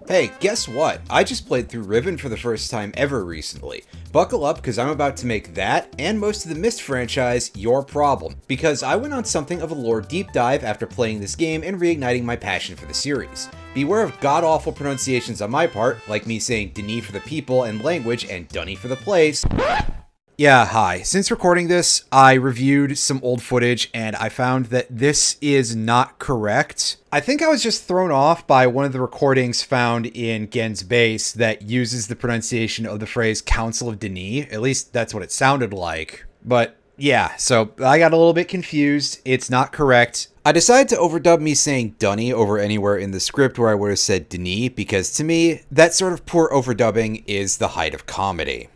Hey, guess what? I just played through Riven for the first time ever recently. Buckle up, because I'm about to make that, and most of the Myst franchise, your problem. Because I went on something of a lore deep dive after playing this game and reigniting my passion for the series. Beware of god-awful pronunciations on my part, like me saying Denis for the people and language and Dunny for the place. Yeah, hi. Since recording this, I reviewed some old footage and I found that this is not correct. I think I was just thrown off by one of the recordings found in Gen's base that uses the pronunciation of the phrase Council of Denis. At least that's what it sounded like. But yeah, so I got a little bit confused. It's not correct. I decided to overdub me saying Dunny over anywhere in the script where I would have said Denis, because to me, that sort of poor overdubbing is the height of comedy.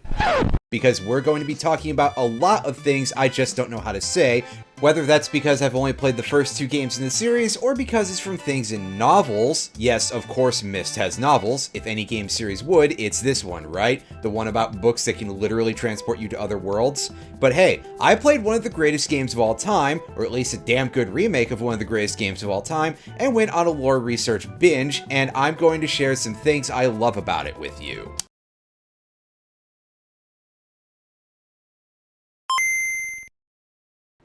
Because we're going to be talking about a lot of things I just don't know how to say, whether that's because I've only played the first two games in the series, or because it's from things in novels. Yes, of course Myst has novels. If any game series would, it's this one, right? The one about books that can literally transport you to other worlds. But hey, I played one of the greatest games of all time, or at least a damn good remake of one of the greatest games of all time, and went on a lore research binge, and I'm going to share some things I love about it with you.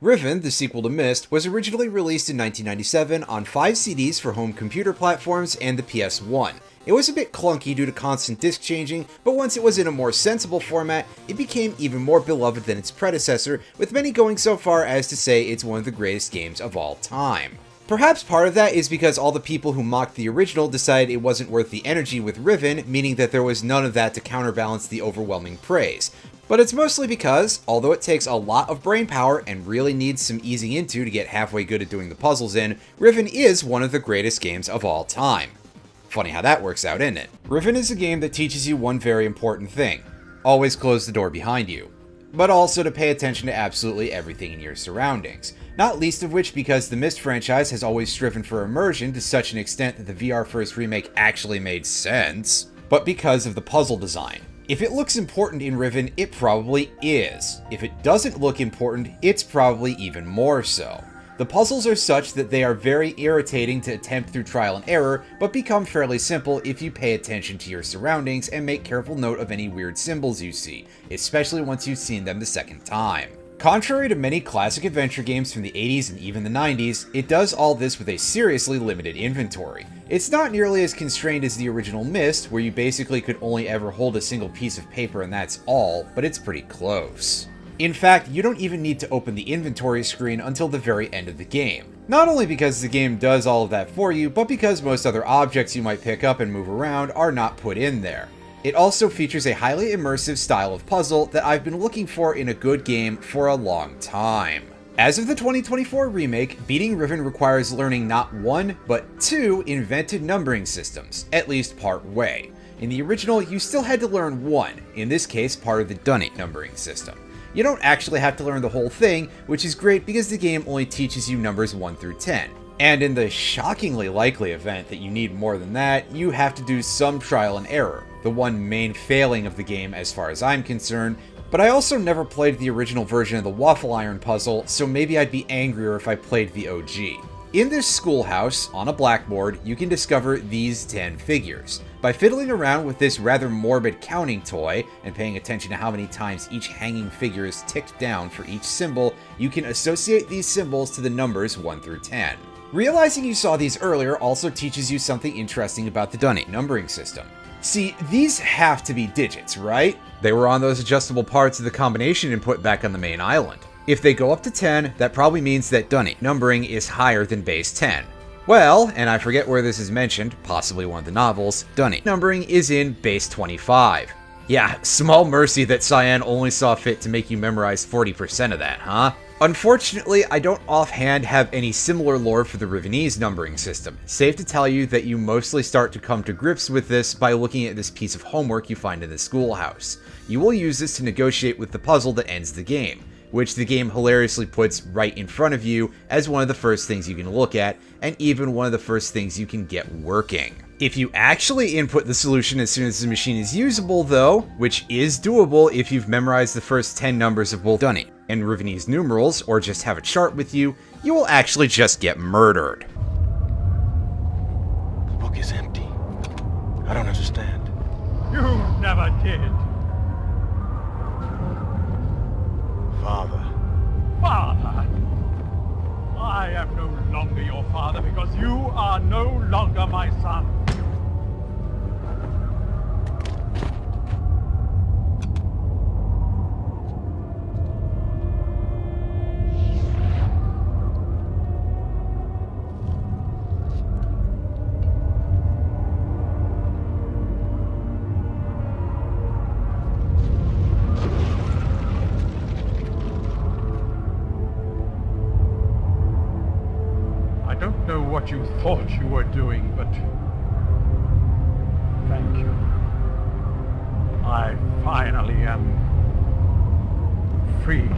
Riven, the sequel to Myst, was originally released in 1997 on 5 CDs for home computer platforms and the PS1. It was a bit clunky due to constant disc changing, but once it was in a more sensible format, it became even more beloved than its predecessor, with many going so far as to say it's one of the greatest games of all time. Perhaps part of that is because all the people who mocked the original decided it wasn't worth the energy with Riven, meaning that there was none of that to counterbalance the overwhelming praise. But it's mostly because, although it takes a lot of brain power and really needs some easing into to get halfway good at doing the puzzles in, Riven is one of the greatest games of all time. Funny how that works out, isn't it? Riven is a game that teaches you one very important thing. Always close the door behind you. But also to pay attention to absolutely everything in your surroundings. Not least of which because the Myst franchise has always striven for immersion to such an extent that the VR First remake actually made sense, but because of the puzzle design. If it looks important in Riven, it probably is. If it doesn't look important, it's probably even more so. The puzzles are such that they are very irritating to attempt through trial and error, but become fairly simple if you pay attention to your surroundings and make careful note of any weird symbols you see, especially once you've seen them the second time. Contrary to many classic adventure games from the 80s and even the 90s, it does all this with a seriously limited inventory. It's not nearly as constrained as the original Myst, where you basically could only ever hold a single piece of paper and that's all, but it's pretty close. In fact, you don't even need to open the inventory screen until the very end of the game. Not only because the game does all of that for you, but because most other objects you might pick up and move around are not put in there. It also features a highly immersive style of puzzle that I've been looking for in a good game for a long time. As of the 2024 remake, beating Riven requires learning not one, but two invented numbering systems, at least part way. In the original, you still had to learn one, in this case part of the Dunny numbering system. You don't actually have to learn the whole thing, which is great because the game only teaches you numbers 1 through 10. And in the shockingly likely event that you need more than that, you have to do some trial and error, the one main failing of the game as far as I'm concerned, but I also never played the original version of the Waffle Iron puzzle, so maybe I'd be angrier if I played the OG. In this schoolhouse, on a blackboard, you can discover these 10 figures. By fiddling around with this rather morbid counting toy, and paying attention to how many times each hanging figure is ticked down for each symbol, you can associate these symbols to the numbers 1 through 10. Realizing you saw these earlier also teaches you something interesting about the Dunny numbering system. See, these have to be digits, right? They were on those adjustable parts of the combination input back on the main island. If they go up to 10, that probably means that Dunny numbering is higher than base 10. Well, and I forget where this is mentioned, possibly one of the novels, Dunny numbering is in base 25. Yeah, small mercy that Cyan only saw fit to make you memorize 40% of that, huh? Unfortunately, I don't offhand have any similar lore for the Rivenese numbering system. Safe to tell you that you mostly start to come to grips with this by looking at this piece of homework you find in the schoolhouse. You will use this to negotiate with the puzzle that ends the game, which the game hilariously puts right in front of you as one of the first things you can look at, and even one of the first things you can get working. If you actually input the solution as soon as the machine is usable though, which is doable if you've memorized the first 10 numbers of both Dunny and Rivenese numerals, or just have a chart with you, you will actually just get murdered. The book is empty. I don't understand. You never did. Father. Father! I am no longer your father because you are no longer my son. I don't know what you thought you were doing, but thank you. I finally am free.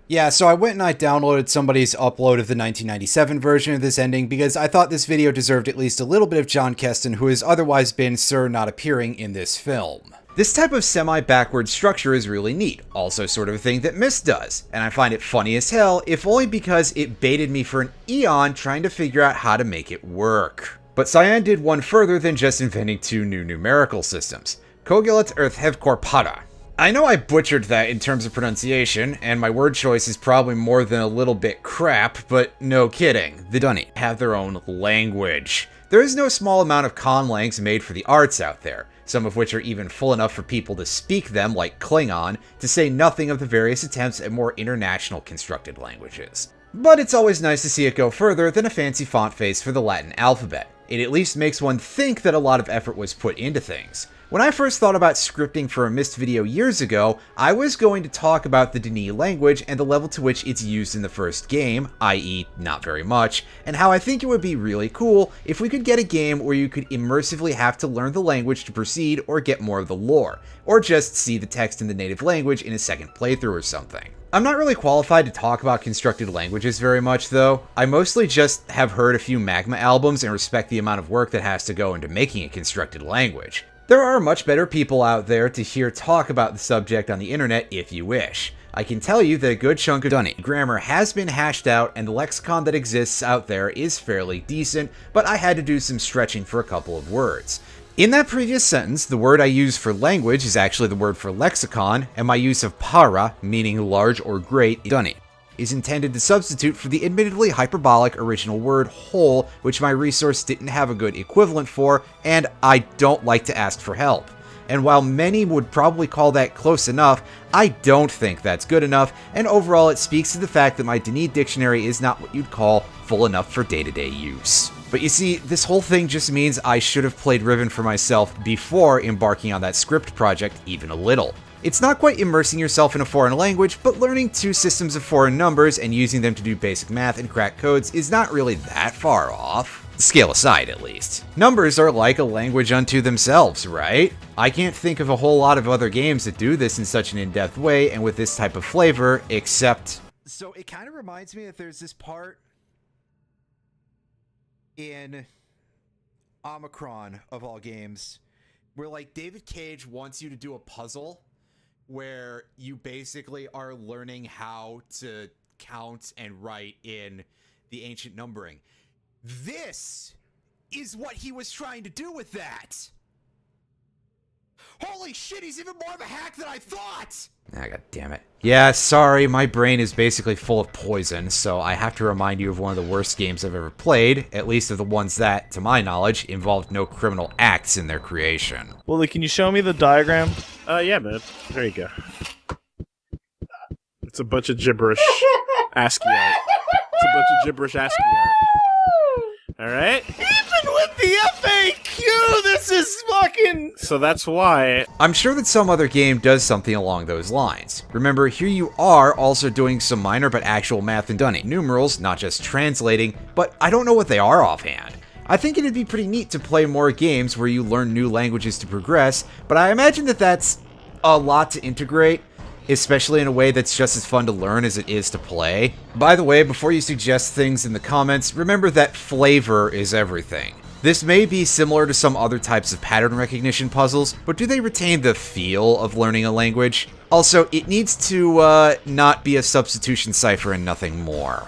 Yeah, so I went and I downloaded somebody's upload of the 1997 version of this ending because I thought this video deserved at least a little bit of John Keston, who has otherwise been Sir not appearing in this film. This type of semi-backward structure is really neat, also sort of a thing that Myst does, and I find it funny as hell, if only because it baited me for an eon trying to figure out how to make it work. But Cyan did one further than just inventing two new numerical systems. Kogilet Earthhevkorpada. I know I butchered that in terms of pronunciation, and my word choice is probably more than a little bit crap, but no kidding. The Dunny have their own language. There is no small amount of conlangs made for the arts out there, some of which are even full enough for people to speak them, like Klingon, to say nothing of the various attempts at more international constructed languages. But it's always nice to see it go further than a fancy font face for the Latin alphabet. It at least makes one think that a lot of effort was put into things. When I first thought about scripting for a Myst video years ago, I was going to talk about the Dini language and the level to which it's used in the first game, i.e. not very much, and how I think it would be really cool if we could get a game where you could immersively have to learn the language to proceed or get more of the lore, or just see the text in the native language in a second playthrough or something. I'm not really qualified to talk about constructed languages very much though. I mostly just have heard a few Magma albums and respect the amount of work that has to go into making a constructed language. There are much better people out there to hear talk about the subject on the internet if you wish. I can tell you that a good chunk of Dunny grammar has been hashed out and the lexicon that exists out there is fairly decent, but I had to do some stretching for a couple of words. In that previous sentence, the word I use for language is actually the word for lexicon, and my use of para, meaning large or great, Dunny, is intended to substitute for the admittedly hyperbolic original word whole, which my resource didn't have a good equivalent for, and I don't like to ask for help. And while many would probably call that close enough, I don't think that's good enough, and overall it speaks to the fact that my Dini dictionary is not what you'd call full enough for day-to-day use. But you see, this whole thing just means I should have played Riven for myself before embarking on that script project even a little. It's not quite immersing yourself in a foreign language, but learning two systems of foreign numbers and using them to do basic math and crack codes is not really that far off. Scale aside, at least. Numbers are like a language unto themselves, right? I can't think of a whole lot of other games that do this in such an in-depth way and with this type of flavor, except... So it kind of reminds me that there's this part in Omicron, of all games, where like David Cage wants you to do a puzzle where you basically are learning how to count and write in the ancient numbering. This is what he was trying to do with that. Holy shit, he's even more of a hack than I thought! Ah, god damn it. Yeah, sorry, my brain is basically full of poison, so I have to remind you of one of the worst games I've ever played, at least of the ones that, to my knowledge, involved no criminal acts in their creation. Willie, can you show me the diagram? Yeah, man. There you go. It's a bunch of gibberish ASCII art. It's a bunch of gibberish ASCII art. Alright? Even with the FAQ, this is fucking... So that's why... I'm sure that some other game does something along those lines. Remember, here you are also doing some minor but actual math and Dunny numerals, not just translating, but I don't know what they are offhand. I think it'd be pretty neat to play more games where you learn new languages to progress, but I imagine that that's a lot to integrate. especially in a way that's just as fun to learn as it is to play. By the way, before you suggest things in the comments, remember that flavor is everything. This may be similar to some other types of pattern recognition puzzles, but do they retain the feel of learning a language? Also, it needs to not be a substitution cipher and nothing more.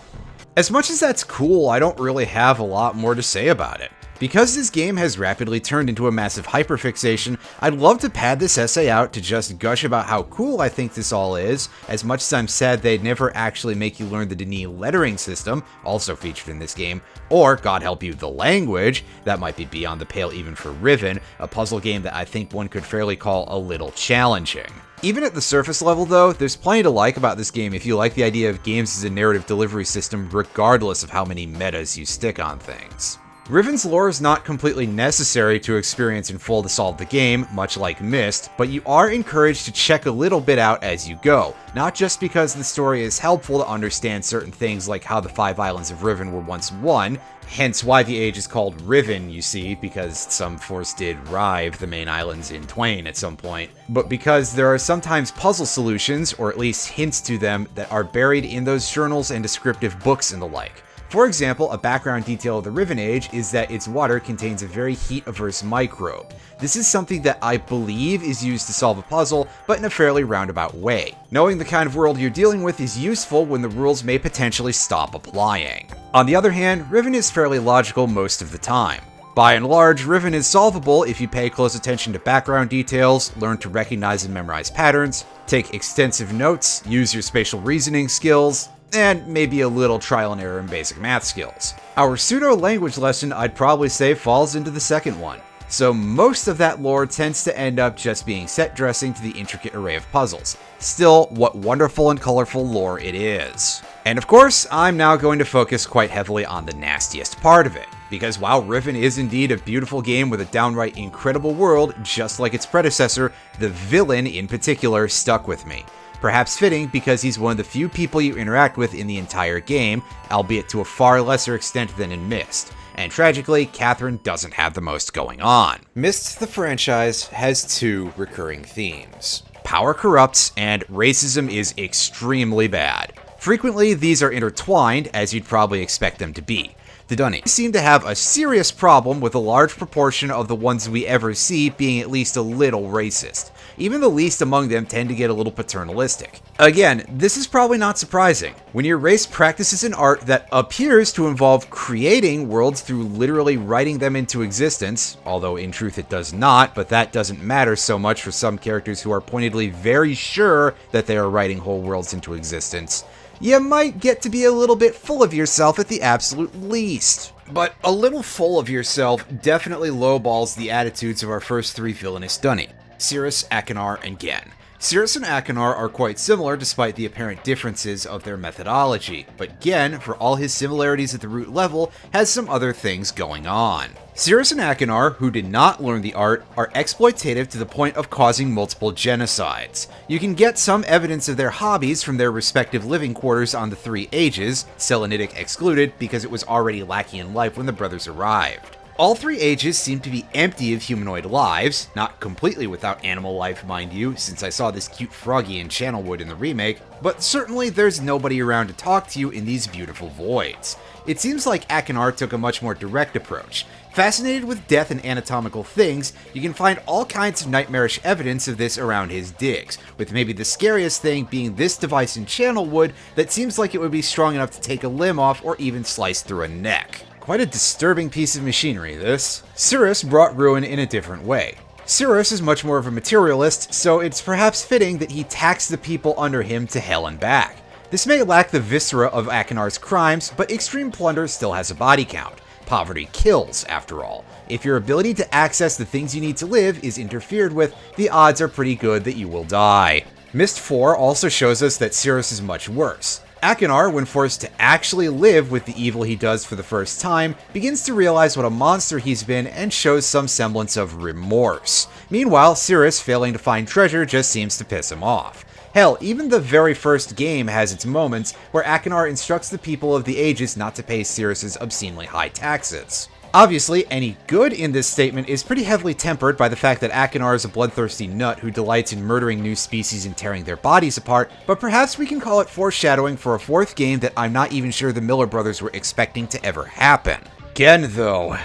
As much as that's cool, I don't really have a lot more to say about it. Because this game has rapidly turned into a massive hyperfixation, I'd love to pad this essay out to just gush about how cool I think this all is, as much as I'm sad they'd never actually make you learn the Denis lettering system, also featured in this game, or, God help you, the language, that might be beyond the pale even for Riven, a puzzle game that I think one could fairly call a little challenging. Even at the surface level though, there's plenty to like about this game if you like the idea of games as a narrative delivery system regardless of how many metas you stick on things. Riven's lore is not completely necessary to experience in full to solve the game, much like Myst, but you are encouraged to check a little bit out as you go, not just because the story is helpful to understand certain things like how the 5 islands of Riven were once one, hence why the age is called Riven, you see, because some force did rive the main islands in twain at some point, but because there are sometimes puzzle solutions, or at least hints to them, that are buried in those journals and descriptive books and the like. For example, a background detail of the Riven Age is that its water contains a very heat-averse microbe. This is something that I believe is used to solve a puzzle, but in a fairly roundabout way. Knowing the kind of world you're dealing with is useful when the rules may potentially stop applying. On the other hand, Riven is fairly logical most of the time. By and large, Riven is solvable if you pay close attention to background details, learn to recognize and memorize patterns, take extensive notes, use your spatial reasoning skills, and maybe a little trial and error in basic math skills. Our pseudo-language lesson I'd probably say falls into the second one, so most of that lore tends to end up just being set dressing to the intricate array of puzzles. Still, what wonderful and colorful lore it is. And of course, I'm now going to focus quite heavily on the nastiest part of it, because while Riven is indeed a beautiful game with a downright incredible world, just like its predecessor, the villain in particular stuck with me. Perhaps fitting because he's one of the few people you interact with in the entire game, albeit to a far lesser extent than in Myst. And tragically, Catherine doesn't have the most going on. Myst, the franchise, has 2 recurring themes. Power corrupts, and racism is extremely bad. Frequently, these are intertwined, as you'd probably expect them to be. The Dunnies seem to have a serious problem with a large proportion of the ones we ever see being at least a little racist. Even the least among them tend to get a little paternalistic. Again, this is probably not surprising. When your race practices an art that appears to involve creating worlds through literally writing them into existence, although in truth it does not, but that doesn't matter so much for some characters who are pointedly very sure that they are writing whole worlds into existence, you might get to be a little bit full of yourself at the absolute least. But a little full of yourself definitely lowballs the attitudes of our first 3 villainous Dunny, Cirrus, Achenar, and Gen. Cirrus and Achenar are quite similar despite the apparent differences of their methodology, but Gen, for all his similarities at the root level, has some other things going on. Cirrus and Achenar, who did not learn the art, are exploitative to the point of causing multiple genocides. You can get some evidence of their hobbies from their respective living quarters on the 3 ages, Selenitic excluded because it was already lacking in life when the brothers arrived. All 3 ages seem to be empty of humanoid lives, not completely without animal life mind you, since I saw this cute froggy in Channelwood in the remake, but certainly there's nobody around to talk to you in these beautiful voids. It seems like Achenar took a much more direct approach. Fascinated with death and anatomical things, you can find all kinds of nightmarish evidence of this around his digs, with maybe the scariest thing being this device in Channelwood that seems like it would be strong enough to take a limb off or even slice through a neck. Quite a disturbing piece of machinery, this. Cirrus brought ruin in a different way. Cirrus is much more of a materialist, so it's perhaps fitting that he taxed the people under him to hell and back. This may lack the viscera of Achenar's crimes, but extreme plunder still has a body count. Poverty kills, after all. If your ability to access the things you need to live is interfered with, the odds are pretty good that you will die. Myst 4 also shows us that Cirrus is much worse. Achenar, when forced to actually live with the evil he does for the first time, begins to realize what a monster he's been and shows some semblance of remorse. Meanwhile, Cirrus failing to find treasure just seems to piss him off. Hell, even the very first game has its moments where Achenar instructs the people of the ages not to pay Cirrus's obscenely high taxes. Obviously, any good in this statement is pretty heavily tempered by the fact that Akinar is a bloodthirsty nut who delights in murdering new species and tearing their bodies apart, but perhaps we can call it foreshadowing for a fourth game that I'm not even sure the Miller brothers were expecting to ever happen. Gen, though.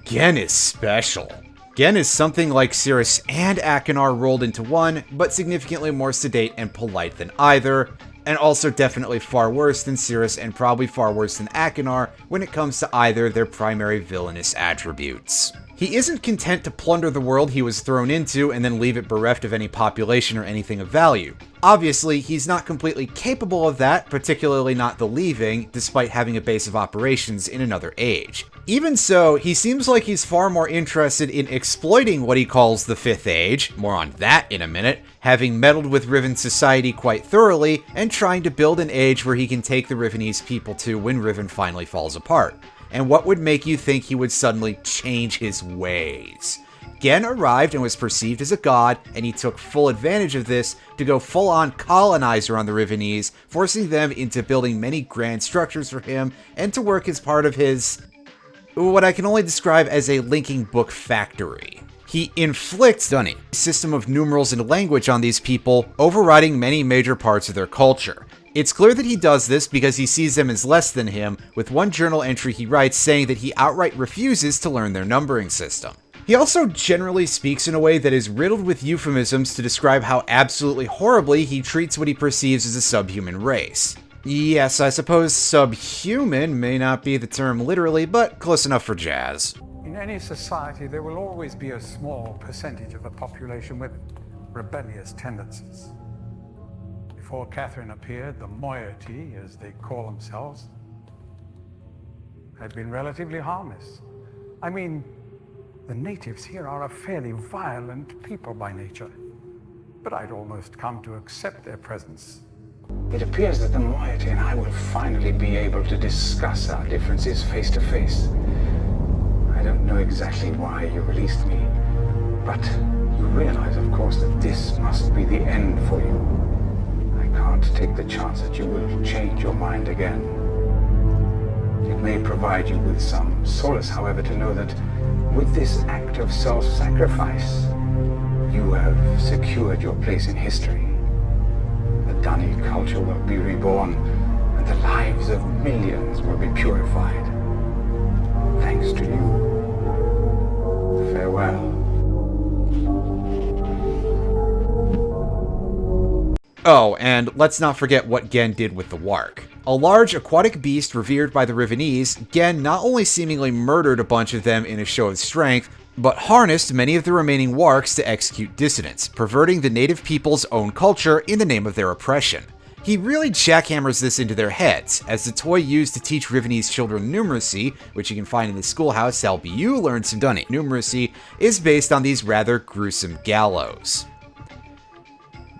Gen is special. Gen is something like Cirrus and Akinar rolled into one, but significantly more sedate and polite than either, and also definitely far worse than Cirrus and probably far worse than Akinar when it comes to either their primary villainous attributes. He isn't content to plunder the world he was thrown into and then leave it bereft of any population or anything of value. Obviously, he's not completely capable of that, particularly not the leaving, despite having a base of operations in another age. Even so, he seems like he's far more interested in exploiting what he calls the Fifth Age, more on that in a minute, having meddled with Riven society quite thoroughly, and trying to build an age where he can take the Rivenese people to when Riven finally falls apart. And what would make you think he would suddenly change his ways? Gen arrived and was perceived as a god, and he took full advantage of this to go full-on colonizer on the Rivenese, forcing them into building many grand structures for him, and to work as part of his, what I can only describe as a linking book factory. He inflicts Dunny, a system of numerals and language on these people, overriding many major parts of their culture. It's clear that he does this because he sees them as less than him, with one journal entry he writes saying that he outright refuses to learn their numbering system. He also generally speaks in a way that is riddled with euphemisms to describe how absolutely horribly he treats what he perceives as a subhuman race. Yes, I suppose subhuman may not be the term literally, but close enough for jazz. In any society, there will always be a small percentage of the population with rebellious tendencies. Before Catherine appeared, the moiety, as they call themselves, had been relatively harmless. I mean, the natives here are a fairly violent people by nature, but I'd almost come to accept their presence. It appears that the moiety and I will finally be able to discuss our differences face to face. I don't know exactly why you released me, but you realize, of course, that this must be the end for you. I can't take the chance that you will change your mind again. It may provide you with some solace, however, to know that with this act of self-sacrifice, you have secured your place in history. The Dunny culture will be reborn, and the lives of millions will be purified. Thanks to you. Farewell. Oh, and let's not forget what Gen did with the Wark. A large aquatic beast revered by the Rivenese, Gen not only seemingly murdered a bunch of them in a show of strength, but harnessed many of the remaining Warks to execute dissidents, perverting the native people's own culture in the name of their oppression. He really jackhammers this into their heads, as the toy used to teach Rivenese children numeracy, which you can find in the schoolhouse to help you learn some Dunny numeracy, is based on these rather gruesome gallows.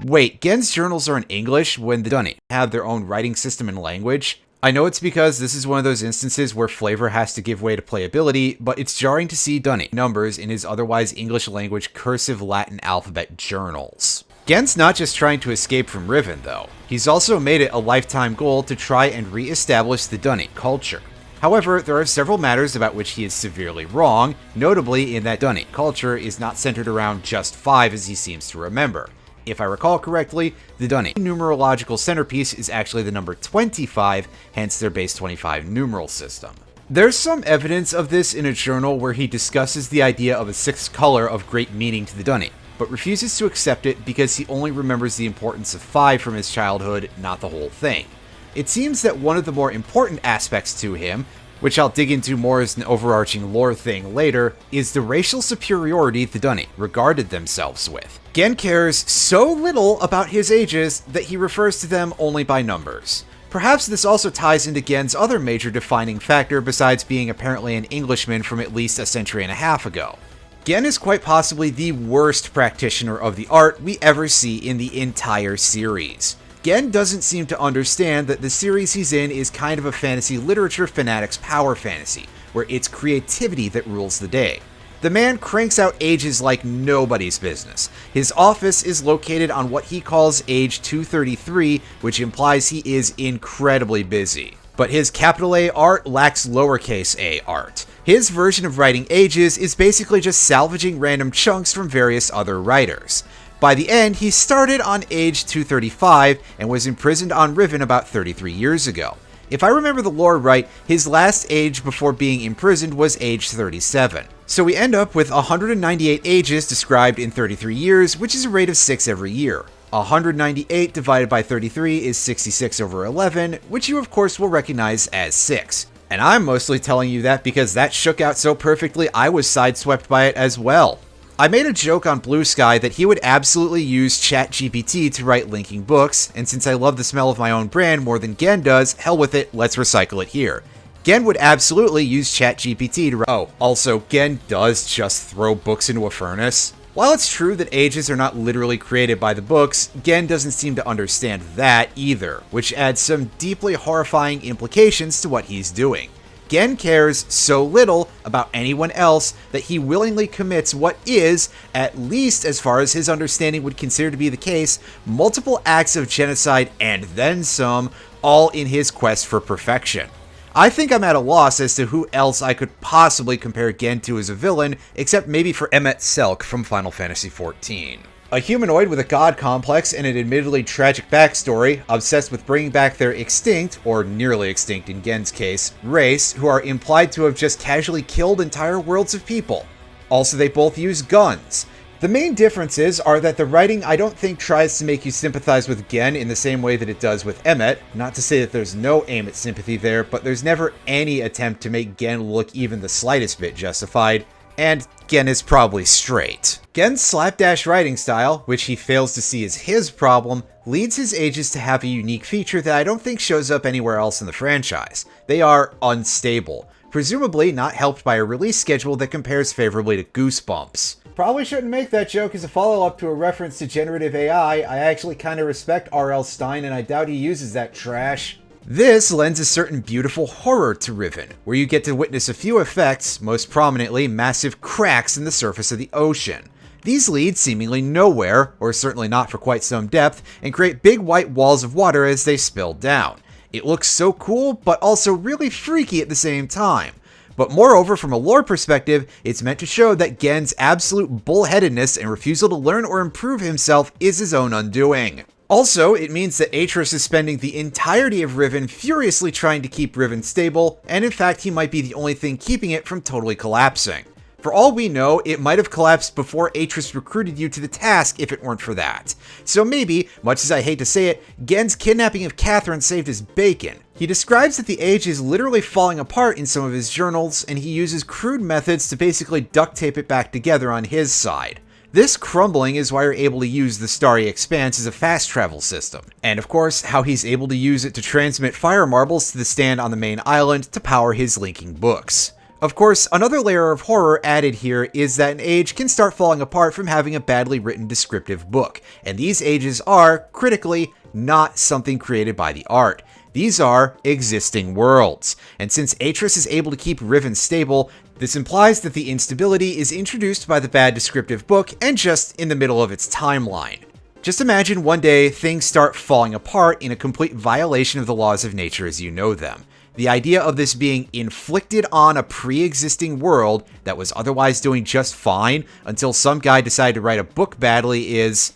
Wait, Gen's journals are in English when the Dunny have their own writing system and language? I know it's because this is one of those instances where flavor has to give way to playability, but it's jarring to see Dunny numbers in his otherwise English language cursive Latin alphabet journals. Gen's not just trying to escape from Riven, though. He's also made it a lifetime goal to try and re-establish the Dunny culture. However, there are several matters about which he is severely wrong, notably in that Dunny culture is not centered around just 5 as he seems to remember. If I recall correctly, the Dunny numerological centerpiece is actually the number 25, hence their base 25 numeral system. There's some evidence of this in a journal where he discusses the idea of a 6th color of great meaning to the Dunny, but refuses to accept it because he only remembers the importance of 5 from his childhood, not the whole thing. It seems that one of the more important aspects to him, which I'll dig into more as an overarching lore thing later, is the racial superiority the Dunny regarded themselves with. Gen cares so little about his ages that he refers to them only by numbers. Perhaps this also ties into Gen's other major defining factor besides being apparently an Englishman from at least a century and a half ago. Gen is quite possibly the worst practitioner of the art we ever see in the entire series. Gen doesn't seem to understand that the series he's in is kind of a fantasy literature fanatic's power fantasy, where it's creativity that rules the day. The man cranks out ages like nobody's business. His office is located on what he calls age 233, which implies he is incredibly busy. But his capital A art lacks lowercase a art. His version of writing Ages is basically just salvaging random chunks from various other writers. By the end, he started on age 235 and was imprisoned on Riven about 33 years ago. If I remember the lore right, his last age before being imprisoned was age 37. So we end up with 198 ages described in 33 years, which is a rate of 6 every year. 198 divided by 33 is 66 over 11, which you of course will recognize as 6. And I'm mostly telling you that because that shook out so perfectly I was sideswept by it as well. I made a joke on Blue Sky that he would absolutely use ChatGPT to write linking books, and since I love the smell of my own brand more than Gen does, hell with it, let's recycle it here. Gen would absolutely use ChatGPT to write— oh, also, Gen does just throw books into a furnace. While it's true that ages are not literally created by the books, Gen doesn't seem to understand that either, which adds some deeply horrifying implications to what he's doing. Gen cares so little about anyone else that he willingly commits what is, at least as far as his understanding would consider to be the case, multiple acts of genocide and then some, all in his quest for perfection. I think I'm at a loss as to who else I could possibly compare Gen to as a villain, except maybe for Emmet Selk from Final Fantasy XIV. A humanoid with a god complex and an admittedly tragic backstory, obsessed with bringing back their extinct, or nearly extinct in Gen's case, race, who are implied to have just casually killed entire worlds of people. Also, they both use guns. The main differences are that the writing I don't think tries to make you sympathize with Gen in the same way that it does with Emmet, not to say that there's no aim at sympathy there, but there's never any attempt to make Gen look even the slightest bit justified, and Gen is probably straight. Gen's slapdash writing style, which he fails to see as his problem, leads his ages to have a unique feature that I don't think shows up anywhere else in the franchise. They are unstable, presumably not helped by a release schedule that compares favorably to Goosebumps. Probably shouldn't make that joke as a follow-up to a reference to generative AI. I actually kinda respect R.L. Stine and I doubt he uses that trash. This lends a certain beautiful horror to Riven, where you get to witness a few effects, most prominently massive cracks in the surface of the ocean. These lead seemingly nowhere, or certainly not for quite some depth, and create big white walls of water as they spill down. It looks so cool, but also really freaky at the same time. But moreover, from a lore perspective, it's meant to show that Gen's absolute bullheadedness and refusal to learn or improve himself is his own undoing. Also, it means that Atreus is spending the entirety of Riven furiously trying to keep Riven stable, and in fact he might be the only thing keeping it from totally collapsing. For all we know, it might have collapsed before Atreus recruited you to the task if it weren't for that. So maybe, much as I hate to say it, Gen's kidnapping of Catherine saved his bacon. He describes that the age is literally falling apart in some of his journals, and he uses crude methods to basically duct tape it back together on his side. This crumbling is why you're able to use the Starry Expanse as a fast travel system. And of course, how he's able to use it to transmit fire marbles to the stand on the main island to power his linking books. Of course, another layer of horror added here is that an age can start falling apart from having a badly written descriptive book, and these ages are, critically, not something created by the art. These are existing worlds, and since Atreus is able to keep Riven stable, this implies that the instability is introduced by the bad descriptive book and just in the middle of its timeline. Just imagine one day things start falling apart in a complete violation of the laws of nature as you know them. The idea of this being inflicted on a pre-existing world that was otherwise doing just fine until some guy decided to write a book badly is,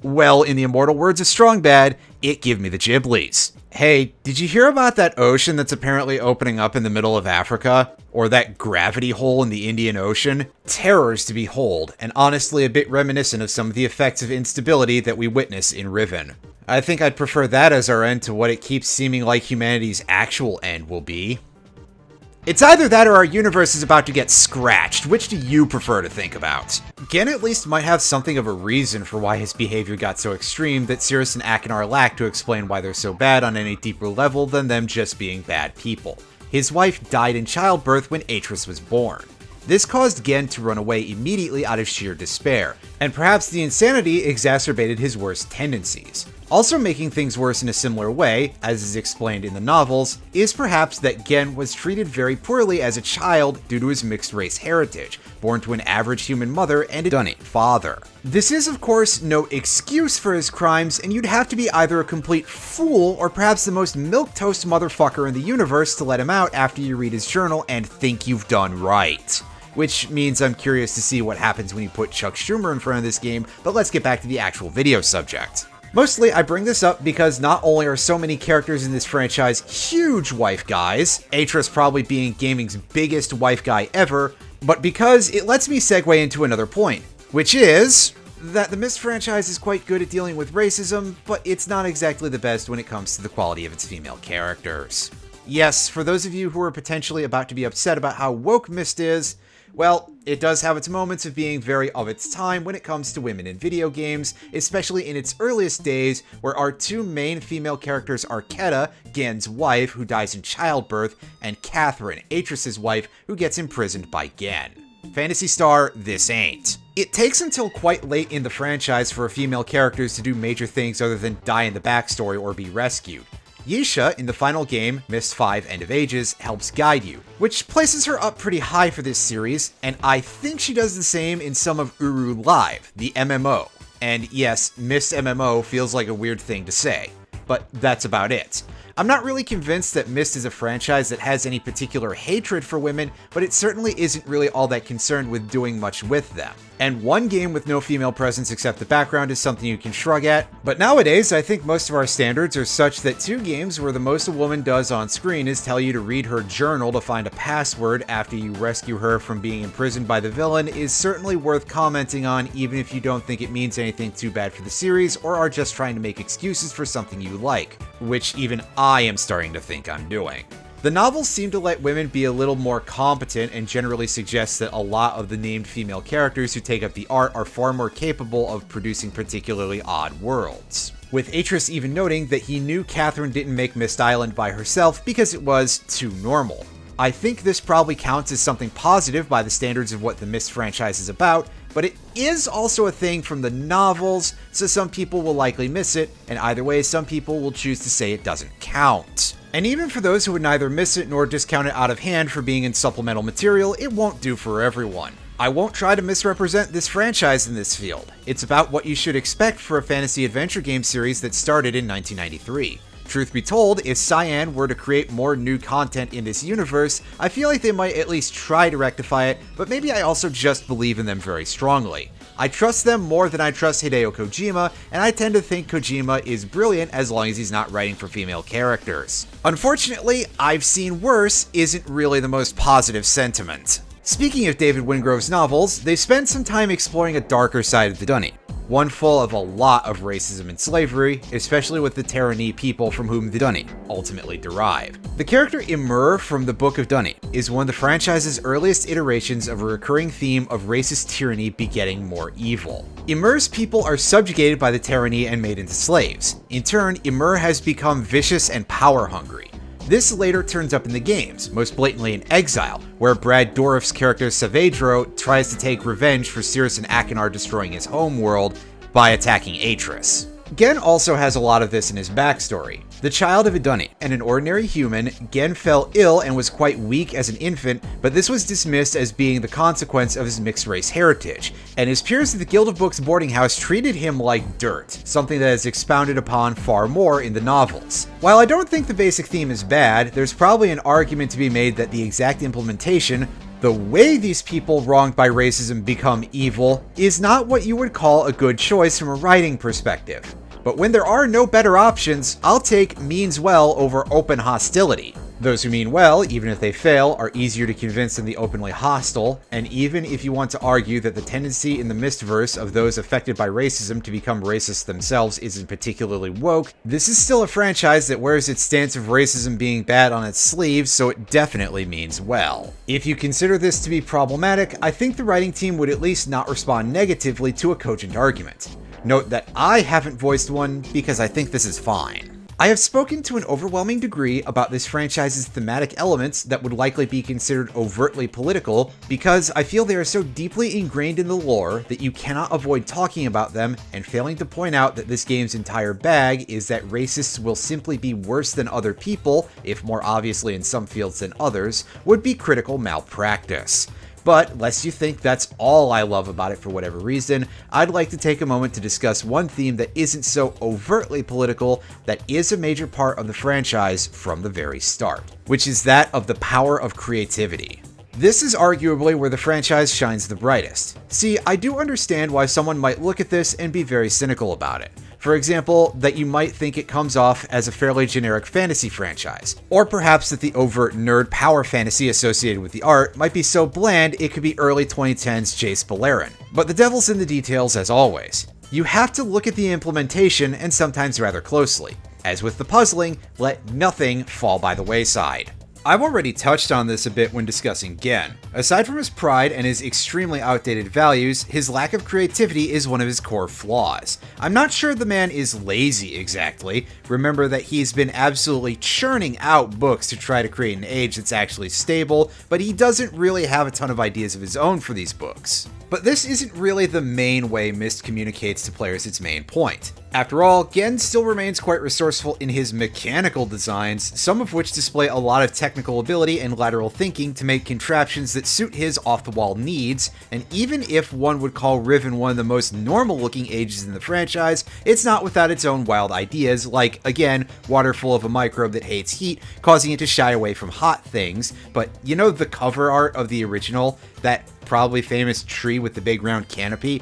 well, in the immortal words of Strong Bad, it give me the Ghiblies. Hey, did you hear about that ocean that's apparently opening up in the middle of Africa? Or that gravity hole in the Indian Ocean? Terrors to behold, and honestly a bit reminiscent of some of the effects of instability that we witness in Riven. I think I'd prefer that as our end to what it keeps seeming like humanity's actual end will be. It's either that or our universe is about to get scratched. Which do you prefer to think about? Gen at least might have something of a reason for why his behavior got so extreme that Cirrus and Achenar lack to explain why they're so bad on any deeper level than them just being bad people. His wife died in childbirth when Atreus was born. This caused Gen to run away immediately out of sheer despair, and perhaps the insanity exacerbated his worst tendencies. Also making things worse in a similar way, as is explained in the novels, is perhaps that Gen was treated very poorly as a child due to his mixed-race heritage, born to an average human mother and a Dunny father. This is, of course, no excuse for his crimes, and you'd have to be either a complete fool or perhaps the most milquetoast motherfucker in the universe to let him out after you read his journal and think you've done right. Which means I'm curious to see what happens when you put Chuck Schumer in front of this game, but let's get back to the actual video subject. Mostly, I bring this up because not only are so many characters in this franchise huge wife guys, Atreus probably being gaming's biggest wife guy ever, but because it lets me segue into another point, which is that the Myst franchise is quite good at dealing with racism, but it's not exactly the best when it comes to the quality of its female characters. Yes, for those of you who are potentially about to be upset about how woke Myst is, well, it does have its moments of being very of its time when it comes to women in video games, especially in its earliest days, where our two main female characters are Keta, Gen's wife, who dies in childbirth, and Catherine, Atreus' wife, who gets imprisoned by Gen. Phantasy Star, this ain't. It takes until quite late in the franchise for female characters to do major things other than die in the backstory or be rescued. Yisha, in the final game, Myst 5 End of Ages, helps guide you, which places her up pretty high for this series, and I think she does the same in some of Uru Live, the MMO. And yes, Myst MMO feels like a weird thing to say, but that's about it. I'm not really convinced that Myst is a franchise that has any particular hatred for women, but it certainly isn't really all that concerned with doing much with them. And one game with no female presence except the background is something you can shrug at, but nowadays I think most of our standards are such that 2 games where the most a woman does on screen is tell you to read her journal to find a password after you rescue her from being imprisoned by the villain is certainly worth commenting on, even if you don't think it means anything too bad for the series or are just trying to make excuses for something you like, which even I am starting to think I'm doing. The novels seem to let women be a little more competent and generally suggest that a lot of the named female characters who take up the art are far more capable of producing particularly odd worlds. With Atreus even noting that he knew Catherine didn't make Myst Island by herself because it was too normal. I think this probably counts as something positive by the standards of what the Myst franchise is about, but it is also a thing from the novels, so some people will likely miss it, and either way, some people will choose to say it doesn't count. And even for those who would neither miss it nor discount it out of hand for being in supplemental material, it won't do for everyone. I won't try to misrepresent this franchise in this field. It's about what you should expect for a fantasy adventure game series that started in 1993. Truth be told, if Cyan were to create more new content in this universe, I feel like they might at least try to rectify it, but maybe I also just believe in them very strongly. I trust them more than I trust Hideo Kojima, and I tend to think Kojima is brilliant as long as he's not writing for female characters. Unfortunately, I've seen worse isn't really the most positive sentiment. Speaking of David Wingrove's novels, they spend some time exploring a darker side of the Dunny. One full of a lot of racism and slavery, especially with the Terrani people from whom the Dunny ultimately derive. The character Immer from the Book of Dunny is one of the franchise's earliest iterations of a recurring theme of racist tyranny begetting more evil. Immer's people are subjugated by the Terrani and made into slaves. In turn, Immer has become vicious and power-hungry. This later turns up in the games, most blatantly in Exile, where Brad Dourif's character Saavedro tries to take revenge for Cirrus and Akinar destroying his homeworld by attacking Atreus. Gen also has a lot of this in his backstory. The child of a Dunny and an ordinary human, Gen fell ill and was quite weak as an infant, but this was dismissed as being the consequence of his mixed-race heritage, and his peers at the Guild of Books boarding house treated him like dirt, something that is expounded upon far more in the novels. While I don't think the basic theme is bad, there's probably an argument to be made that the exact implementation, the way these people wronged by racism become evil, is not what you would call a good choice from a writing perspective. But when there are no better options, I'll take means well over open hostility. Those who mean well, even if they fail, are easier to convince than the openly hostile, and even if you want to argue that the tendency in the Mystverse of those affected by racism to become racist themselves isn't particularly woke, this is still a franchise that wears its stance of racism being bad on its sleeves, so it definitely means well. If you consider this to be problematic, I think the writing team would at least not respond negatively to a cogent argument. Note that I haven't voiced one because I think this is fine. I have spoken to an overwhelming degree about this franchise's thematic elements that would likely be considered overtly political because I feel they are so deeply ingrained in the lore that you cannot avoid talking about them and failing to point out that this game's entire bag is that racists will simply be worse than other people, if more obviously in some fields than others, would be critical malpractice. But lest you think that's all I love about it for whatever reason, I'd like to take a moment to discuss one theme that isn't so overtly political that is a major part of the franchise from the very start, which is that of the power of creativity. This is arguably where the franchise shines the brightest. See, I do understand why someone might look at this and be very cynical about it. For example, that you might think it comes off as a fairly generic fantasy franchise, or perhaps that the overt nerd power fantasy associated with the art might be so bland it could be early 2010s Jace Beleren. But the devil's in the details as always. You have to look at the implementation and sometimes rather closely. As with the puzzling, let nothing fall by the wayside. I've already touched on this a bit when discussing Gen. Aside from his pride and his extremely outdated values, his lack of creativity is one of his core flaws. I'm not sure the man is lazy exactly. Remember that he's been absolutely churning out books to try to create an age that's actually stable, but he doesn't really have a ton of ideas of his own for these books. But this isn't really the main way Myst communicates to players its main point. After all, Gen still remains quite resourceful in his mechanical designs, some of which display a lot of technical ability and lateral thinking to make contraptions that suit his off-the-wall needs, and even if one would call Riven one of the most normal-looking ages in the franchise, it's not without its own wild ideas, like, again, water full of a microbe that hates heat, causing it to shy away from hot things, but you know the cover art of the original? That probably famous tree with the big round canopy?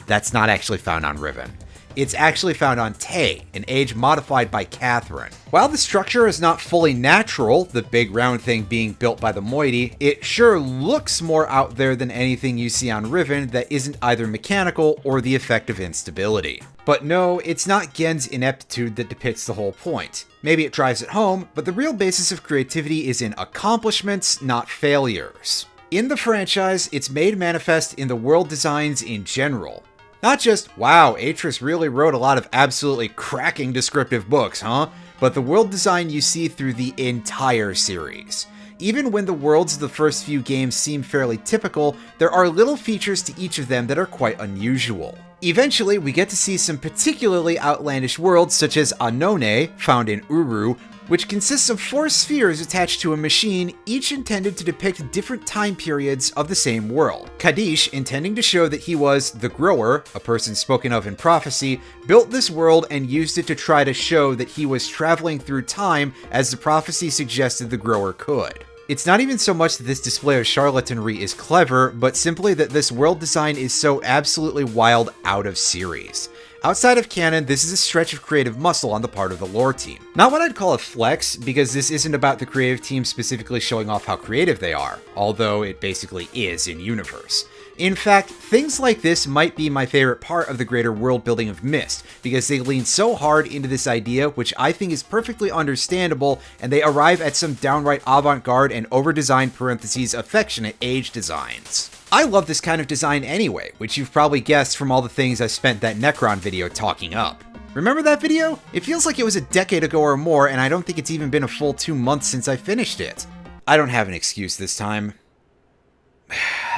That's not actually found on Riven. It's actually found on Tay, an age modified by Catherine. While the structure is not fully natural, the big round thing being built by the moiety, it sure looks more out there than anything you see on Riven that isn't either mechanical or the effect of instability. But no, it's not Gen's ineptitude that depicts the whole point. Maybe it drives it home, but the real basis of creativity is in accomplishments, not failures. In the franchise, it's made manifest in the world designs in general. Not just, wow, Atris really wrote a lot of absolutely cracking descriptive books, huh? But the world design you see through the entire series. Even when the worlds of the first few games seem fairly typical, there are little features to each of them that are quite unusual. Eventually, we get to see some particularly outlandish worlds such as Annone, found in Uru, which consists of 4 spheres attached to a machine, each intended to depict different time periods of the same world. Kadish, intending to show that he was the Grower, a person spoken of in prophecy, built this world and used it to try to show that he was traveling through time as the prophecy suggested the Grower could. It's not even so much that this display of charlatanry is clever, but simply that this world design is so absolutely wild out of series. Outside of canon, this is a stretch of creative muscle on the part of the lore team. Not what I'd call a flex, because this isn't about the creative team specifically showing off how creative they are, although it basically is in universe. In fact, things like this might be my favorite part of the greater world building of Myst, because they lean so hard into this idea, which I think is perfectly understandable, and they arrive at some downright avant-garde and over-designed parentheses affectionate age designs. I love this kind of design anyway, which you've probably guessed from all the things I spent that Necron video talking up. Remember that video? It feels like it was a decade ago or more, and I don't think it's even been a full 2 months since I finished it. I don't have an excuse this time.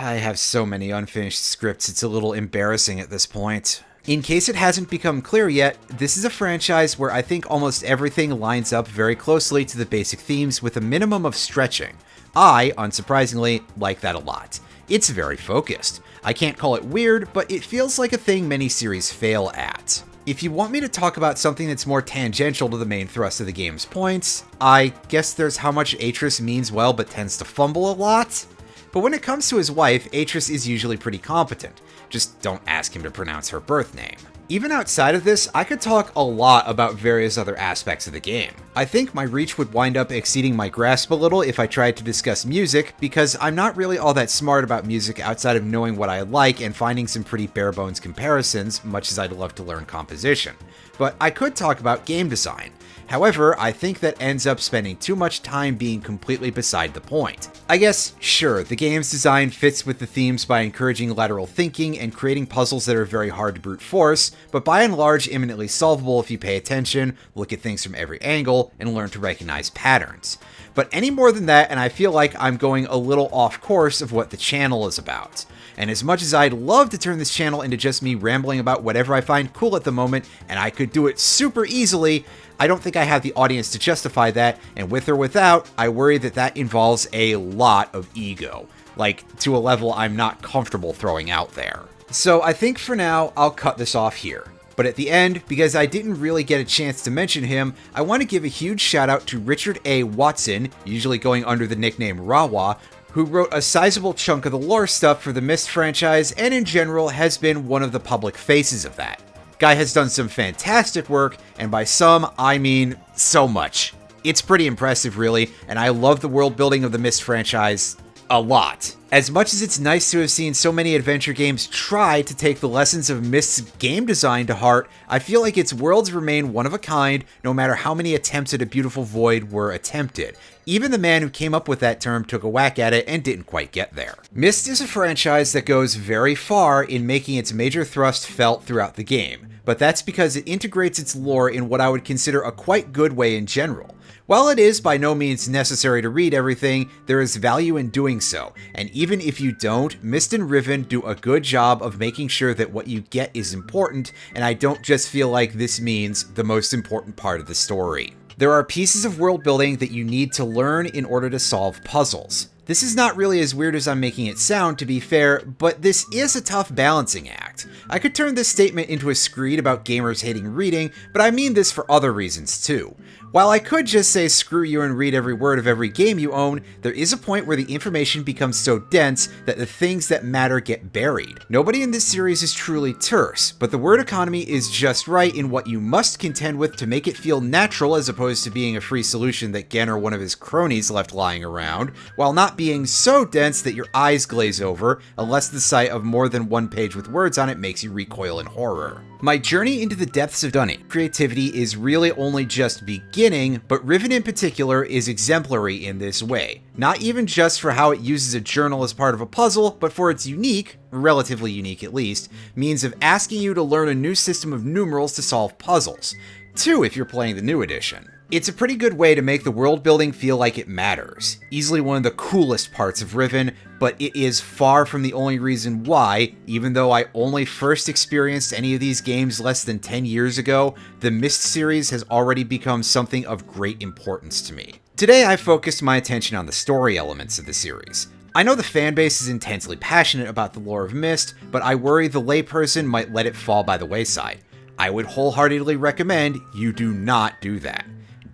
I have so many unfinished scripts, it's a little embarrassing at this point. In case it hasn't become clear yet, this is a franchise where I think almost everything lines up very closely to the basic themes with a minimum of stretching. I, unsurprisingly, like that a lot. It's very focused. I can't call it weird, but it feels like a thing many series fail at. If you want me to talk about something that's more tangential to the main thrust of the game's points, I guess there's how much Atris means well but tends to fumble a lot. But when it comes to his wife, Atris is usually pretty competent. Just don't ask him to pronounce her birth name. Even outside of this, I could talk a lot about various other aspects of the game. I think my reach would wind up exceeding my grasp a little if I tried to discuss music, because I'm not really all that smart about music outside of knowing what I like and finding some pretty bare-bones comparisons, much as I'd love to learn composition. But I could talk about game design. However, I think that ends up spending too much time being completely beside the point. I guess, sure, the game's design fits with the themes by encouraging lateral thinking and creating puzzles that are very hard to brute force, but by and large eminently solvable if you pay attention, look at things from every angle, and learn to recognize patterns. But any more than that, and I feel like I'm going a little off course of what the channel is about. And as much as I'd love to turn this channel into just me rambling about whatever I find cool at the moment, and I could do it super easily, I don't think I have the audience to justify that, and with or without, I worry that that involves a lot of ego. Like, to a level I'm not comfortable throwing out there. So I think for now, I'll cut this off here. But at the end, because I didn't really get a chance to mention him, I want to give a huge shout out to Richard A. Watson, usually going under the nickname Rawa, who wrote a sizable chunk of the lore stuff for the Myst franchise and in general has been one of the public faces of that. Guy has done some fantastic work, and by some, I mean so much. It's pretty impressive really, and I love the world building of the Myst franchise a lot. As much as it's nice to have seen so many adventure games try to take the lessons of Myst's game design to heart, I feel like its worlds remain one of a kind no matter how many attempts at a beautiful void were attempted. Even the man who came up with that term took a whack at it and didn't quite get there. Myst is a franchise that goes very far in making its major thrust felt throughout the game, but that's because it integrates its lore in what I would consider a quite good way in general. While it is by no means necessary to read everything, there is value in doing so, and even if you don't, Myst and Riven do a good job of making sure that what you get is important, and I don't just feel like this means the most important part of the story. There are pieces of world building that you need to learn in order to solve puzzles. This is not really as weird as I'm making it sound, to be fair, but this is a tough balancing act. I could turn this statement into a screed about gamers hating reading, but I mean this for other reasons too. While I could just say screw you and read every word of every game you own, there is a point where the information becomes so dense that the things that matter get buried. Nobody in this series is truly terse, but the word economy is just right in what you must contend with to make it feel natural as opposed to being a free solution that Gen or one of his cronies left lying around, while not being so dense that your eyes glaze over, unless the sight of more than one page with words on it makes you recoil in horror. My journey into the depths of Dunny creativity is really only just beginning, but Riven in particular is exemplary in this way. Not even just for how it uses a journal as part of a puzzle, but for its unique, relatively unique at least, means of asking you to learn a new system of numerals to solve puzzles. 2 if you're playing the new edition. It's a pretty good way to make the world building feel like it matters. Easily one of the coolest parts of Riven, but it is far from the only reason why, even though I only first experienced any of these games less than 10 years ago, the Myst series has already become something of great importance to me. Today I focused my attention on the story elements of the series. I know the fanbase is intensely passionate about the lore of Myst, but I worry the layperson might let it fall by the wayside. I would wholeheartedly recommend you do not do that.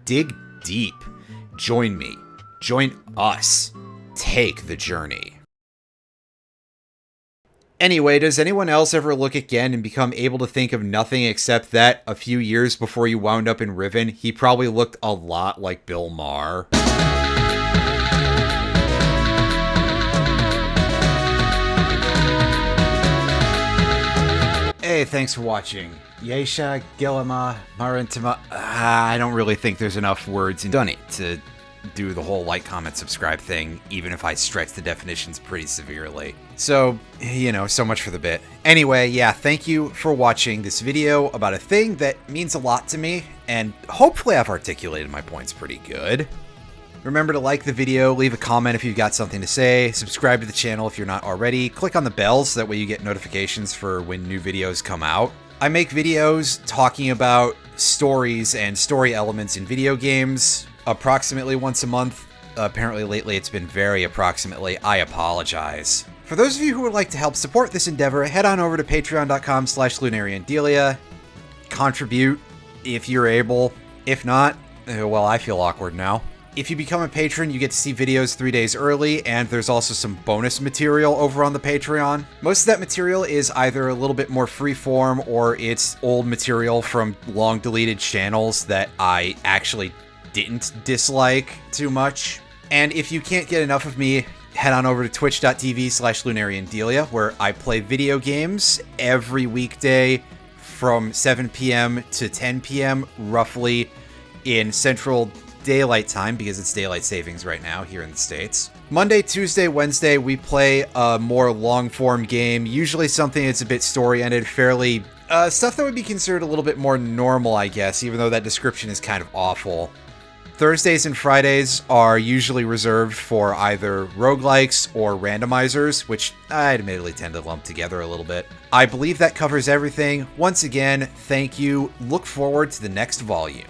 Dig deep. Join me. Join us. Take the journey. Anyway, does anyone else ever look at Gen and become able to think of nothing except that a few years before you wound up in Riven, he probably looked a lot like Bill Maher? Hey, thanks for watching. Yesha, Gilama, Marintima. I don't really think there's enough words in Dunny to do the whole like, comment, subscribe thing, even if I stretch the definitions pretty severely. So, you know, so much for the bit. Anyway, yeah, thank you for watching this video about a thing that means a lot to me, and hopefully I've articulated my points pretty good. Remember to like the video, leave a comment if you've got something to say, subscribe to the channel if you're not already, click on the bell so that way you get notifications for when new videos come out. I make videos talking about stories and story elements in video games approximately once a month. Apparently lately it's been very approximately. I apologize. For those of you who would like to help support this endeavor, head on over to patreon.com/lunariandelia. Contribute if you're able. If not, well, I feel awkward now. If you become a patron, you get to see videos 3 days early, and there's also some bonus material over on the Patreon. Most of that material is either a little bit more freeform, or it's old material from long deleted channels that I actually didn't dislike too much. And if you can't get enough of me, head on over to twitch.tv/lunariandelia, where I play video games every weekday from 7 p.m. to 10 p.m. roughly in Central daylight time because it's daylight savings right now here in the States. Monday, Tuesday, Wednesday, we play a more long-form game, usually something that's a bit story-ended, fairly... stuff that would be considered a little bit more normal, I guess, even though that description is kind of awful. Thursdays and Fridays are usually reserved for either roguelikes or randomizers, which I admittedly tend to lump together a little bit. I believe that covers everything. Once again, thank you. Look forward to the next volume.